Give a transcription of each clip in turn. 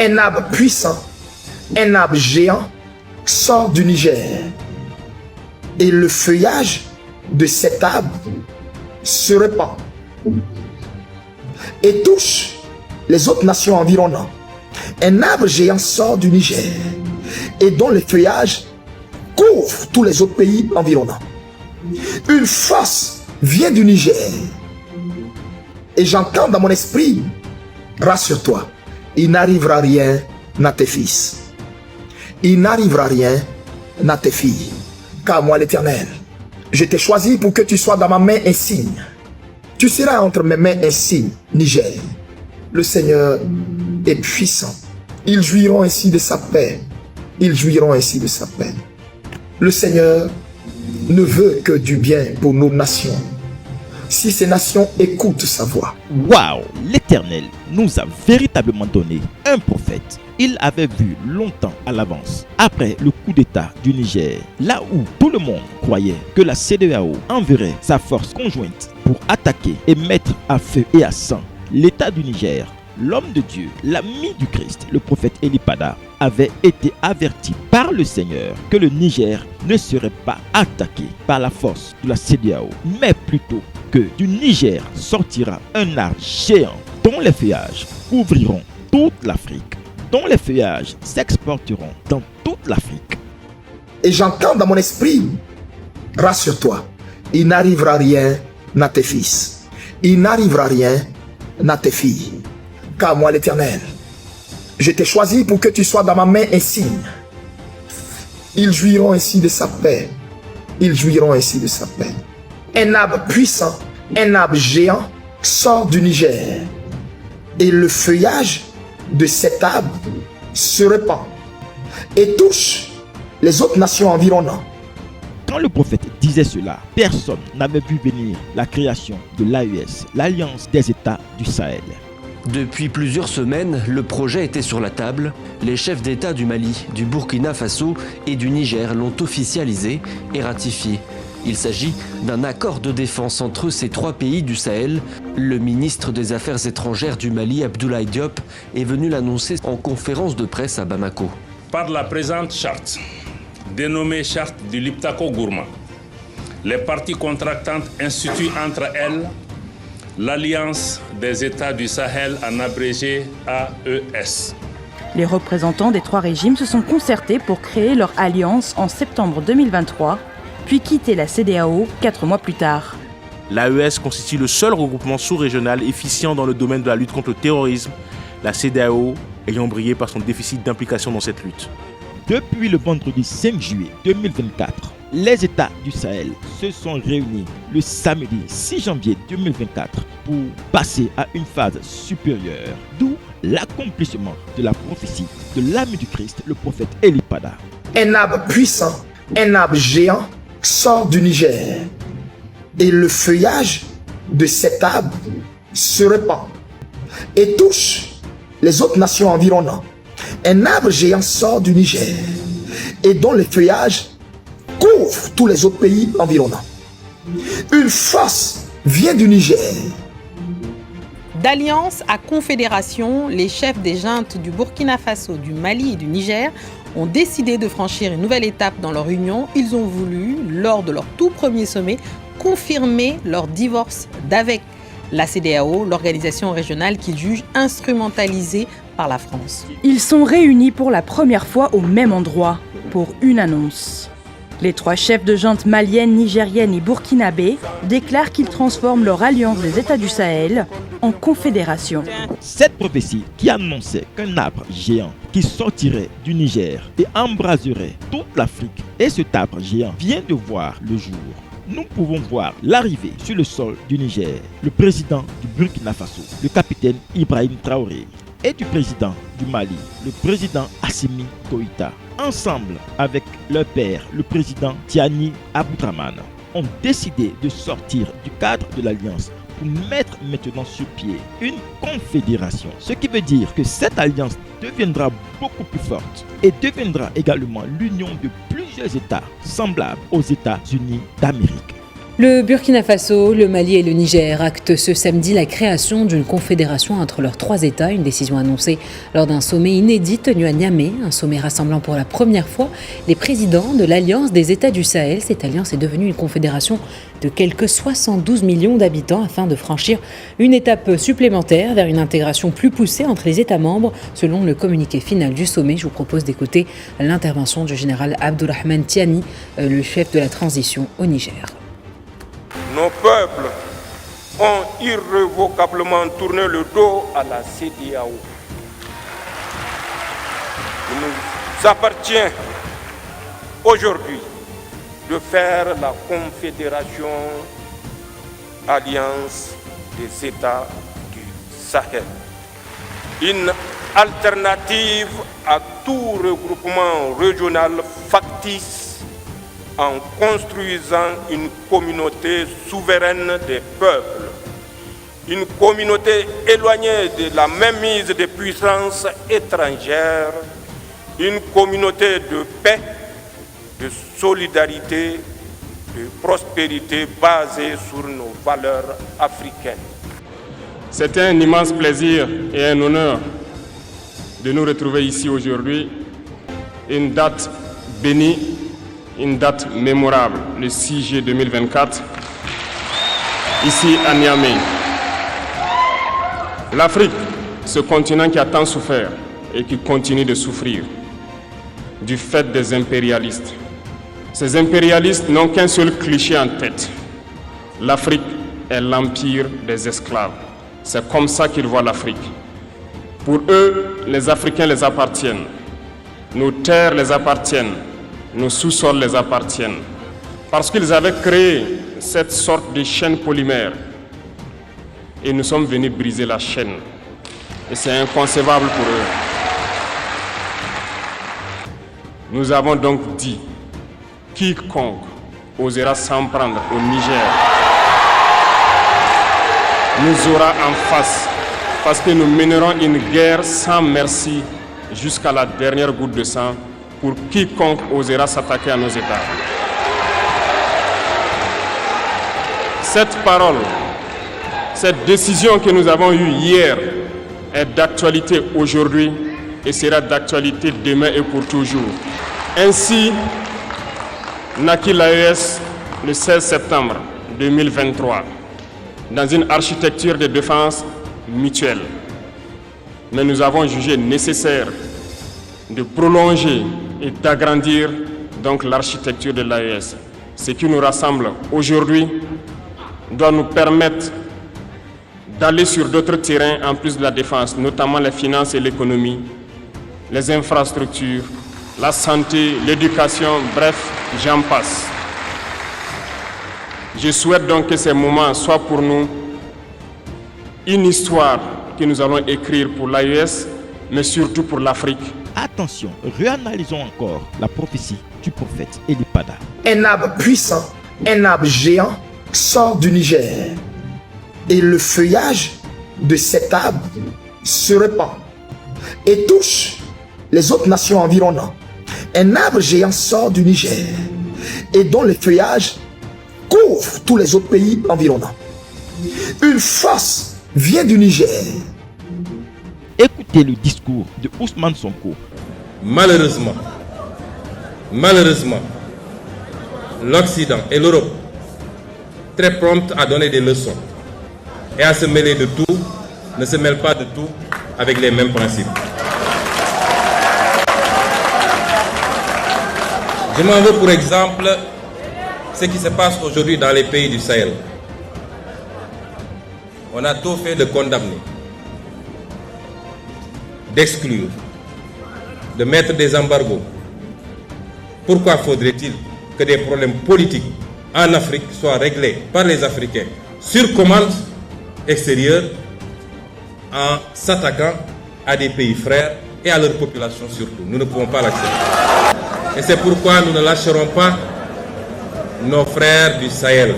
Un arbre puissant, un arbre géant sort du Niger. Et le feuillage de cet arbre se répand et touche les autres nations environnantes. Un arbre géant sort du Niger et dont le feuillage couvre tous les autres pays environnants. Une force vient du Niger et j'entends dans mon esprit, rassure-toi, il n'arrivera rien à tes fils. Il n'arrivera rien à tes filles. Car moi l'Éternel, je t'ai choisi pour que tu sois dans ma main un signe. Tu seras entre mes mains un signe, Niger. Le Seigneur est puissant. Ils jouiront ainsi de sa paix. Ils jouiront ainsi de sa paix. Le Seigneur ne veut que du bien pour nos nations. Si ces nations écoutent sa voix. Waouh! L'Éternel nous a véritablement donné un prophète. Il avait vu longtemps à l'avance, après le coup d'État du Niger, là où tout le monde croyait que la CEDEAO enverrait sa force conjointe pour attaquer et mettre à feu et à sang l'État du Niger. L'homme de Dieu, l'ami du Christ, le prophète Elipada, avait été averti par le Seigneur que le Niger ne serait pas attaqué par la force de la CEDEAO, mais plutôt que du Niger sortira un arbre géant dont les feuillages couvriront toute l'Afrique, dont les feuillages s'exporteront dans toute l'Afrique. Et j'entends dans mon esprit, rassure-toi, il n'arrivera rien à tes fils. Il n'arrivera rien à tes filles. Car moi l'Éternel, je t'ai choisi pour que tu sois dans ma main un signe. Ils jouiront ainsi de sa paix. Ils jouiront ainsi de sa paix. Un arbre puissant, un arbre géant sort du Niger. Et le feuillage de cet arbre se répand et touche les autres nations environnantes. Quand le prophète disait cela, personne n'avait vu venir la création de l'AES, l'Alliance des États du Sahel. Depuis plusieurs semaines, le projet était sur la table. Les chefs d'État du Mali, du Burkina Faso et du Niger l'ont officialisé et ratifié. Il s'agit d'un accord de défense entre ces trois pays du Sahel. Le ministre des Affaires étrangères du Mali, Abdoulaye Diop, est venu l'annoncer en conférence de presse à Bamako. Par la présente charte, dénommée charte du Liptako-Gourma, les parties contractantes instituent entre elles l'Alliance des États du Sahel, en abrégé AES. Les représentants des trois régimes se sont concertés pour créer leur alliance en septembre 2023, puis quitter la CEDEAO 4 mois plus tard. L'AES constitue le seul regroupement sous-régional efficient dans le domaine de la lutte contre le terrorisme, la CEDEAO ayant brillé par son déficit d'implication dans cette lutte. Depuis le vendredi 5 juillet 2024, les États du Sahel se sont réunis le samedi 6 janvier 2024 pour passer à une phase supérieure, d'où l'accomplissement de la prophétie de l'ami du Christ, le prophète Elipada. Un arbre puissant, un arbre géant sort du Niger et le feuillage de cet arbre se répand et touche les autres nations environnantes. Un arbre géant sort du Niger et dont le feuillage couvre tous les autres pays environnants. Une force vient du Niger. D'alliance à confédération, les chefs des juntes du Burkina Faso, du Mali et du Niger ont décidé de franchir une nouvelle étape dans leur union. Ils ont voulu, lors de leur tout premier sommet, confirmer leur divorce d'avec la CEDEAO, l'organisation régionale qu'ils jugent instrumentalisée par la France. Ils sont réunis pour la première fois au même endroit pour une annonce. Les trois chefs de junte maliennes, nigériennes et burkinabés déclarent qu'ils transforment leur alliance des États du Sahel en confédération. Cette prophétie qui annonçait qu'un arbre géant qui sortirait du Niger et embraserait toute l'Afrique, et cet arbre géant vient de voir le jour. Nous pouvons voir l'arrivée sur le sol du Niger, le président du Burkina Faso, le capitaine Ibrahim Traoré, et du président du Mali, le président Assimi Goïta, ensemble avec leur père, le président Tiani Aboudraman, ont décidé de sortir du cadre de l'alliance pour mettre maintenant sur pied une confédération. Ce qui veut dire que cette alliance deviendra beaucoup plus forte et deviendra également l'union de plusieurs États semblables aux États-Unis d'Amérique. Le Burkina Faso, le Mali et le Niger actent ce samedi la création d'une confédération entre leurs 3 États, une décision annoncée lors d'un sommet inédit tenu à Niamey, un sommet rassemblant pour la première fois les présidents de l'Alliance des États du Sahel. Cette alliance est devenue une confédération de quelques 72 millions d'habitants afin de franchir une étape supplémentaire vers une intégration plus poussée entre les États membres. Selon le communiqué final du sommet, je vous propose d'écouter l'intervention du général Abdourahmane Tiani, le chef de la transition au Niger. Nos peuples ont irrévocablement tourné le dos à la CEDEAO. Il nous appartient aujourd'hui de faire la confédération Alliance des États du Sahel. Une alternative à tout regroupement régional factice en construisant une communauté souveraine des peuples, une communauté éloignée de la mainmise des puissances étrangères, une communauté de paix, de solidarité, de prospérité basée sur nos valeurs africaines. C'est un immense plaisir et un honneur de nous retrouver ici aujourd'hui, une date bénie, une date mémorable, le 6 juillet 2024, ici à Niamey. L'Afrique, ce continent qui a tant souffert et qui continue de souffrir du fait des impérialistes. Ces impérialistes n'ont qu'un seul cliché en tête. L'Afrique est l'empire des esclaves. C'est comme ça qu'ils voient l'Afrique. Pour eux, les Africains les appartiennent. Nos terres les appartiennent. Nos sous-sols les appartiennent. Parce qu'ils avaient créé cette sorte de chaîne polymère. Et nous sommes venus briser la chaîne. Et c'est inconcevable pour eux. Nous avons donc dit, quiconque osera s'en prendre au Niger nous aura en face. Parce que nous mènerons une guerre sans merci jusqu'à la dernière goutte de sang pour quiconque osera s'attaquer à nos États. Cette parole, cette décision que nous avons eue hier est d'actualité aujourd'hui et sera d'actualité demain et pour toujours. Ainsi, naquit l'AES le 16 septembre 2023 dans une architecture de défense mutuelle. Mais nous avons jugé nécessaire de prolonger et d'agrandir donc l'architecture de l'AES. Ce qui nous rassemble aujourd'hui doit nous permettre d'aller sur d'autres terrains en plus de la défense, notamment les finances et l'économie, les infrastructures, la santé, l'éducation, bref, j'en passe. Je souhaite donc que ces moments soient pour nous une histoire que nous allons écrire pour l'AES, mais surtout pour l'Afrique. Attention, réanalysons encore la prophétie du prophète Elipada. Un arbre puissant, un arbre géant sort du Niger et le feuillage de cet arbre se répand et touche les autres nations environnantes. Un arbre géant sort du Niger et dont le feuillage couvre tous les autres pays environnants. Une force vient du Niger. Écoutez le discours de Ousmane Sonko. Malheureusement, l'Occident et l'Europe, très promptes à donner des leçons et à se mêler de tout, ne se mêlent pas de tout avec les mêmes principes. Je m'en veux pour exemple ce qui se passe aujourd'hui dans les pays du Sahel. On a tout fait de condamner, d'exclure, de mettre des embargos. Pourquoi faudrait-il que des problèmes politiques en Afrique soient réglés par les Africains sur commande extérieure en s'attaquant à des pays frères et à leur population surtout? Nous ne pouvons pas l'accepter. Et c'est pourquoi nous ne lâcherons pas nos frères du Sahel.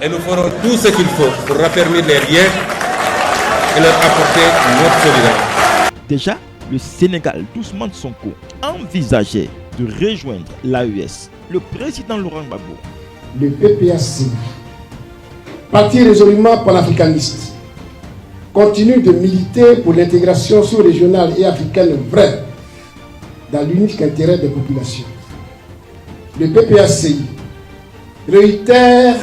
Et nous ferons tout ce qu'il faut pour raffermir les liens et leur apporter notre solidarité. Déjà, le Sénégal d'Ousmane Sonko envisageait de rejoindre l'AES. Le président Laurent Gbagbo le PPACI, parti résolument panafricaniste, continue de militer pour l'intégration sous-régionale et africaine vraie dans l'unique intérêt des populations. Le PPACI réitère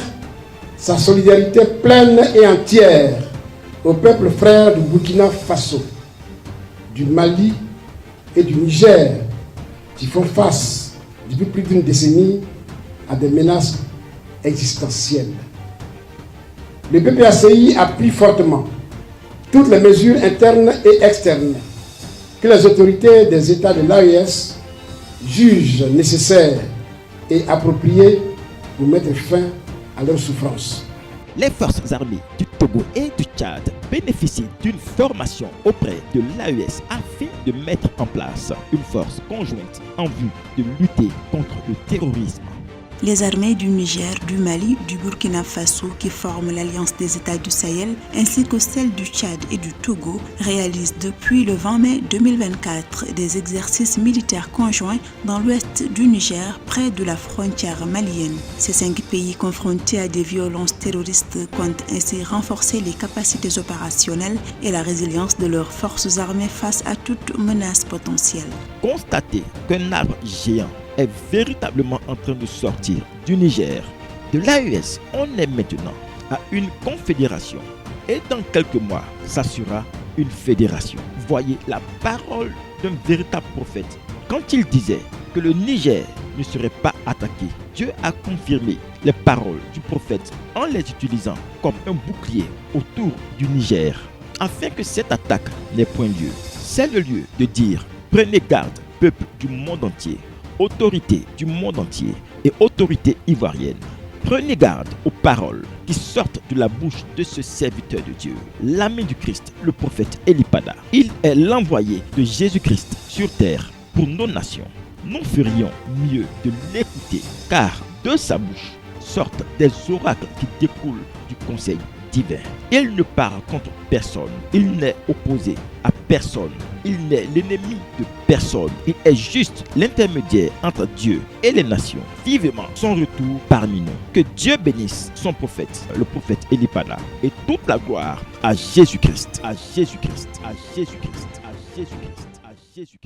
sa solidarité pleine et entière au peuple frère du Burkina Faso, du Mali et du Niger qui font face depuis plus d'une décennie à des menaces existentielles. Le PPACI appuie fortement toutes les mesures internes et externes que les autorités des États de l'AES jugent nécessaires et appropriées pour mettre fin à leurs souffrances. Les forces armées du Togo et du Tchad bénéficient d'une formation auprès de l'AES afin de mettre en place une force conjointe en vue de lutter contre le terrorisme. Les armées du Niger, du Mali, du Burkina Faso qui forment l'Alliance des États du Sahel ainsi que celles du Tchad et du Togo réalisent depuis le 20 mai 2024 des exercices militaires conjoints dans l'ouest du Niger près de la frontière malienne. Ces 5 pays confrontés à des violences terroristes comptent ainsi renforcer les capacités opérationnelles et la résilience de leurs forces armées face à toute menace potentielle. Constatez qu'un arbre géant est véritablement en train de sortir du Niger. De l'AES, on est maintenant à une confédération et dans quelques mois, ça sera une fédération. Voyez la parole d'un véritable prophète. Quand il disait que le Niger ne serait pas attaqué, Dieu a confirmé les paroles du prophète en les utilisant comme un bouclier autour du Niger, afin que cette attaque n'ait point lieu. C'est le lieu de dire: prenez garde, peuple du monde entier, autorité du monde entier et autorité ivoirienne. Prenez garde aux paroles qui sortent de la bouche de ce serviteur de Dieu, l'ami du Christ, le prophète Elipada. Il est l'envoyé de Jésus-Christ sur terre pour nos nations. Nous ferions mieux de l'écouter, car de sa bouche sortent des oracles qui découlent du conseil divin. Il ne parle contre personne, il n'est opposé à personne, il n'est l'ennemi de personne, il est juste l'intermédiaire entre Dieu et les nations. Vivement son retour parmi nous. Que Dieu bénisse son prophète, le prophète Elipada, et toute la gloire à Jésus-Christ, à Jésus-Christ, à Jésus-Christ, à Jésus-Christ, à Jésus-Christ.